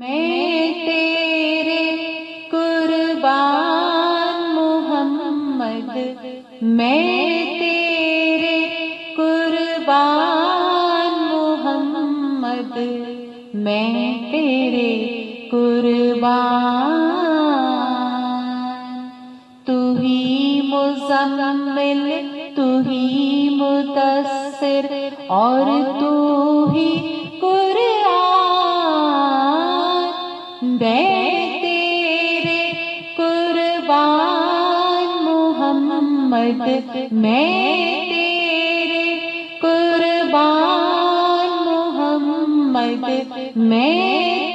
میں تیرے قربان محمد، میں تیرے قربان محمد، میں تیرے قربان۔ تو ہی مزمل، تو ہی مدثر، اور تو ہی میں تیرے قربان محمد، میں تیرے قربان محمد، میں